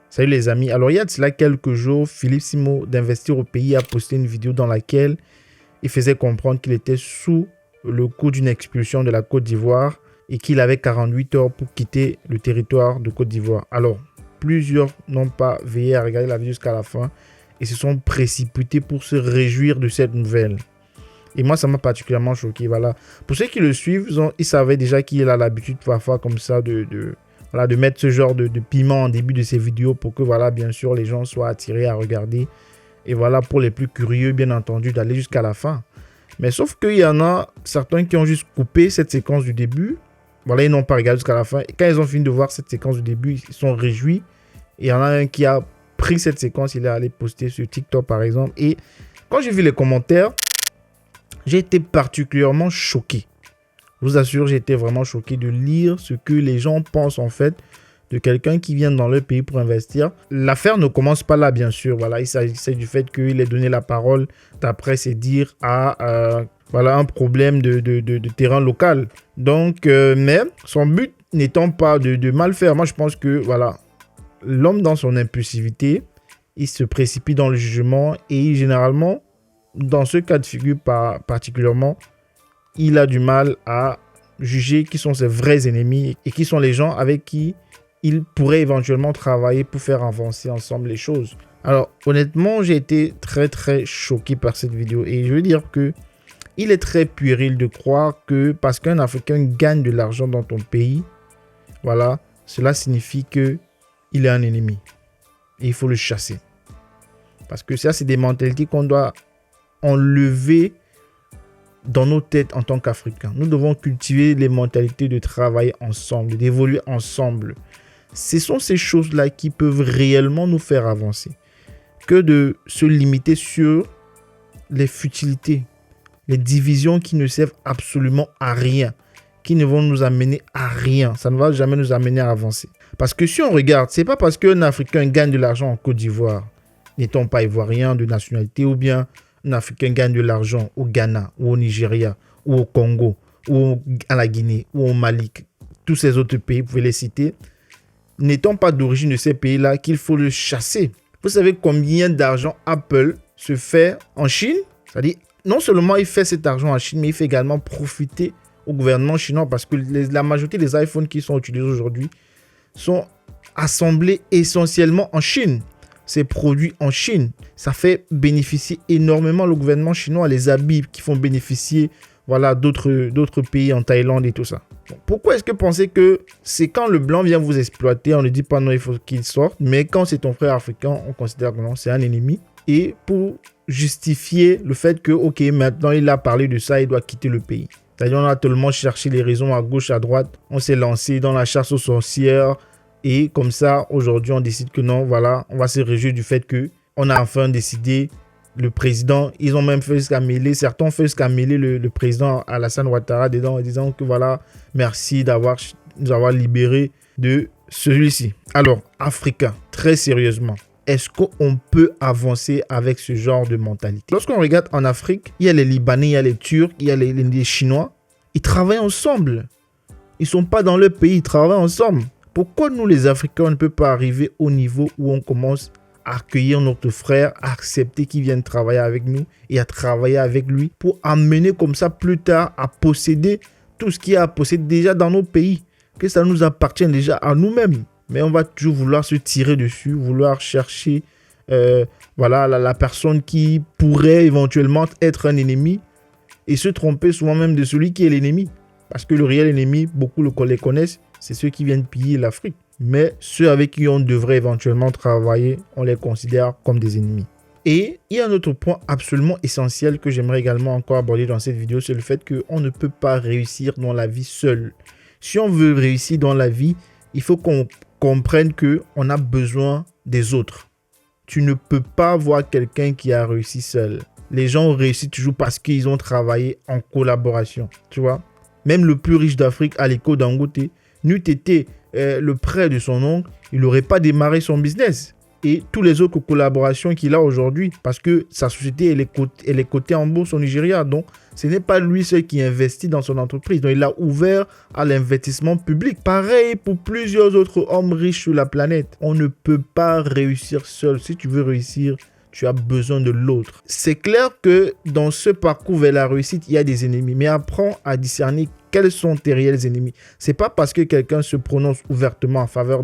Salut les amis. Alors il y a de cela quelques jours, Philippe Simo d'Investir au Pays a posté une vidéo dans laquelle il faisait comprendre qu'il était sous le coup d'une expulsion de la Côte d'Ivoire et qu'il avait 48 heures pour quitter le territoire de Côte d'Ivoire. Alors, plusieurs n'ont pas veillé à regarder la vidéo jusqu'à la fin et se sont précipités pour se réjouir de cette nouvelle. Et moi, ça m'a particulièrement choqué. Voilà. Pour ceux qui le suivent, ils savaient déjà qu'il a l'habitude parfois comme ça de mettre ce genre de piment en début de ses vidéos pour que, voilà, bien sûr, les gens soient attirés à regarder. Et voilà, pour les plus curieux, bien entendu, d'aller jusqu'à la fin. Mais sauf qu'il y en a certains qui ont juste coupé cette séquence du début. Voilà, ils n'ont pas regardé jusqu'à la fin. Et quand ils ont fini de voir cette séquence du début, ils sont réjouis. Et il y en a un qui a pris cette séquence, il est allé poster sur TikTok, par exemple. Et quand j'ai vu les commentaires, j'ai été particulièrement choqué. Je vous assure, j'ai été vraiment choqué de lire ce que les gens pensent en fait de quelqu'un qui vient dans leur pays pour investir. L'affaire ne commence pas là, bien sûr. Voilà, il s'agissait du fait qu'il ait donné la parole, d'après ses dires, à voilà, un problème de terrain local. Donc, mais son but n'étant pas de mal faire, moi je pense que voilà, l'homme dans son impulsivité, il se précipite dans le jugement et généralement, dans ce cas de figure particulièrement, il a du mal à juger qui sont ses vrais ennemis et qui sont les gens avec qui il pourrait éventuellement travailler pour faire avancer ensemble les choses. Alors, honnêtement, j'ai été très choqué par cette vidéo et je veux dire que il est très puéril de croire que parce qu'un Africain gagne de l'argent dans ton pays, voilà, cela signifie qu'il est un ennemi et il faut le chasser. Parce que ça, c'est des mentalités qu'on doit enlever dans nos têtes en tant qu'Africains. Nous devons cultiver les mentalités de travailler ensemble, d'évoluer ensemble. Ce sont ces choses-là qui peuvent réellement nous faire avancer. Que de se limiter sur les futilités, les divisions qui ne servent absolument à rien, qui ne vont nous amener à rien. Ça ne va jamais nous amener à avancer. Parce que si on regarde, c'est pas parce qu'un Africain gagne de l'argent en Côte d'Ivoire, n'étant pas ivoirien de nationalité, ou bien un Africain gagne de l'argent au Ghana, ou au Nigeria, ou au Congo, ou à la Guinée, ou au Mali, tous ces autres pays, vous pouvez les citer, n'étant pas d'origine de ces pays-là, qu'il faut le chasser. Vous savez combien d'argent Apple se fait en Chine? C'est-à-dire, non seulement il fait cet argent en Chine, mais il fait également profiter au gouvernement chinois parce que la majorité des iPhones qui sont utilisés aujourd'hui sont assemblés essentiellement en Chine. C'est produit en Chine. Ça fait bénéficier énormément le gouvernement chinois, les habits qui font bénéficier voilà, d'autres pays en Thaïlande et tout ça. Donc, pourquoi est-ce que pensez que c'est quand le blanc vient vous exploiter, on ne dit pas non, il faut qu'il sorte, mais quand c'est ton frère africain, on considère que non, c'est un ennemi. Et pour justifier le fait que, ok, maintenant il a parlé de ça, il doit quitter le pays. C'est-à-dire, on a tellement cherché les raisons à gauche, à droite, on s'est lancé dans la chasse aux sorcières. Et comme ça, aujourd'hui, on décide que non, voilà, on va se réjouir du fait qu'on a enfin décidé, le président, ils ont même fait jusqu'à mêler, certains ont fait jusqu'à mêler le président Alassane Ouattara dedans en disant que voilà, merci de nous avoir libérés de celui-ci. Alors, Africains, très sérieusement, est-ce qu'on peut avancer avec ce genre de mentalité? Lorsqu'on regarde en Afrique, il y a les Libanais, il y a les Turcs, il y a les Chinois, ils travaillent ensemble. Ils ne sont pas dans leur pays, ils travaillent ensemble. Pourquoi nous, les Africains, on ne peut pas arriver au niveau où on commence à accueillir notre frère, à accepter qu'il vienne travailler avec nous et à travailler avec lui pour amener comme ça plus tard à posséder tout ce qu'il y a à posséder déjà dans nos pays, que ça nous appartient déjà à nous-mêmes. Mais on va toujours vouloir se tirer dessus, vouloir chercher voilà, la personne qui pourrait éventuellement être un ennemi et se tromper souvent même de celui qui est l'ennemi. Parce que le réel ennemi, beaucoup les connaissent, c'est ceux qui viennent piller l'Afrique. Mais ceux avec qui on devrait éventuellement travailler, on les considère comme des ennemis. Et il y a un autre point absolument essentiel que j'aimerais également encore aborder dans cette vidéo, c'est le fait qu'on ne peut pas réussir dans la vie seul. Si on veut réussir dans la vie, il faut qu'on comprenne qu'on a besoin des autres. Tu ne peux pas voir quelqu'un qui a réussi seul. Les gens ont réussi toujours parce qu'ils ont travaillé en collaboration, tu vois. Même le plus riche d'Afrique, Aliko Dangote, n'eût été le prêt de son oncle, il n'aurait pas démarré son business. Et tous les autres collaborations qu'il a aujourd'hui, parce que sa société elle est cotée en bourse au Nigeria. Donc, Ce n'est pas lui seul qui investit dans son entreprise. Donc, il a ouvert à l'investissement public. Pareil pour plusieurs autres hommes riches sur la planète. On ne peut pas réussir seul. Si tu veux réussir, tu as besoin de l'autre. C'est clair que dans ce parcours vers la réussite, il y a des ennemis. Mais apprends à discerner quels sont tes réels ennemis. C'est pas parce que quelqu'un se prononce ouvertement en faveur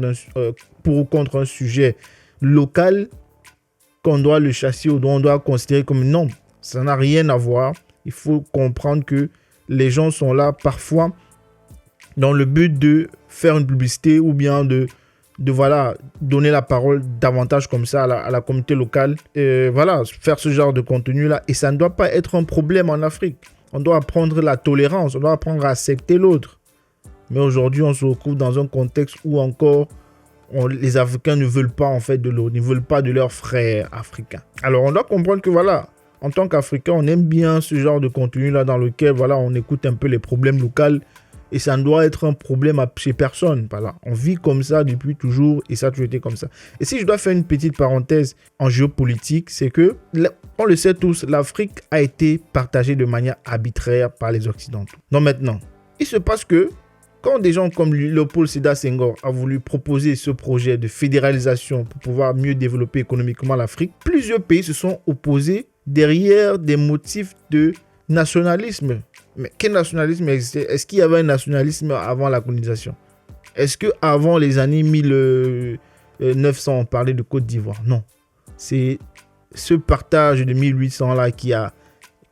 pour ou contre un sujet local qu'on doit le chasser ou on doit considérer comme non. Ça n'a rien à voir. Il faut comprendre que les gens sont là parfois dans le but de faire une publicité ou bien de voilà, donner la parole davantage comme ça à la communauté locale. Voilà, faire ce genre de contenu-là. Et ça ne doit pas être un problème en Afrique. On doit apprendre la tolérance, on doit apprendre à accepter l'autre. Mais aujourd'hui, on se retrouve dans un contexte où encore les Africains ne veulent pas en fait de l'autre, ne veulent pas de leurs frères africains. Alors, on doit comprendre que voilà, en tant qu'Africain, on aime bien ce genre de contenu-là dans lequel voilà, on écoute un peu les problèmes locaux. Et ça ne doit être un problème chez personne. Voilà. On vit comme ça depuis toujours et ça a toujours été comme ça. Et si je dois faire une petite parenthèse en géopolitique, c'est que, on le sait tous, l'Afrique a été partagée de manière arbitraire par les Occidentaux. Donc maintenant, il se passe que quand des gens comme Léopold Sédar Senghor a voulu proposer ce projet de fédéralisation pour pouvoir mieux développer économiquement l'Afrique, plusieurs pays se sont opposés derrière des motifs de nationalisme. Mais quel nationalisme existait? Est-ce qu'il y avait un nationalisme avant la colonisation? Est-ce qu'avant les années 1900, on parlait de Côte d'Ivoire? Non. C'est ce partage de 1800 là qui a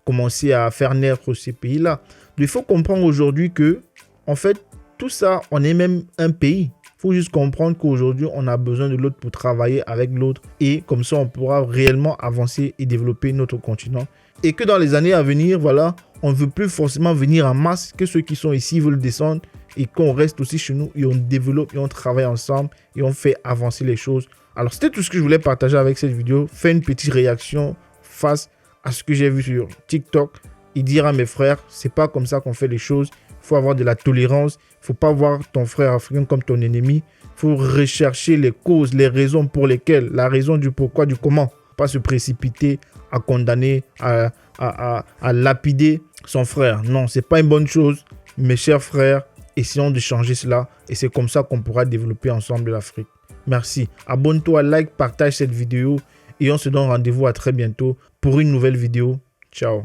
commencé à faire naître ces pays-là. Il faut comprendre aujourd'hui que, en fait, tout ça, on est même un pays. Il faut juste comprendre qu'aujourd'hui, on a besoin de l'autre pour travailler avec l'autre. Et comme ça, on pourra réellement avancer et développer notre continent. Et que dans les années à venir, voilà, on ne veut plus forcément venir en masse, que ceux qui sont ici veulent descendre et qu'on reste aussi chez nous et on développe et on travaille ensemble et on fait avancer les choses. Alors, c'était tout ce que je voulais partager avec cette vidéo. Faire une petite réaction face à ce que j'ai vu sur TikTok et dire à mes frères, c'est pas comme ça qu'on fait les choses. Il faut avoir de la tolérance. Il ne faut pas voir ton frère africain comme ton ennemi. Il faut rechercher les causes, les raisons pour lesquelles, la raison du pourquoi, du comment. Pas se précipiter à condamner, à lapider son frère. Non, ce n'est pas une bonne chose. Mes chers frères, essayons de changer cela. Et c'est comme ça qu'on pourra développer ensemble l'Afrique. Merci. Abonne-toi, like, partage cette vidéo. Et on se donne rendez-vous à très bientôt pour une nouvelle vidéo. Ciao.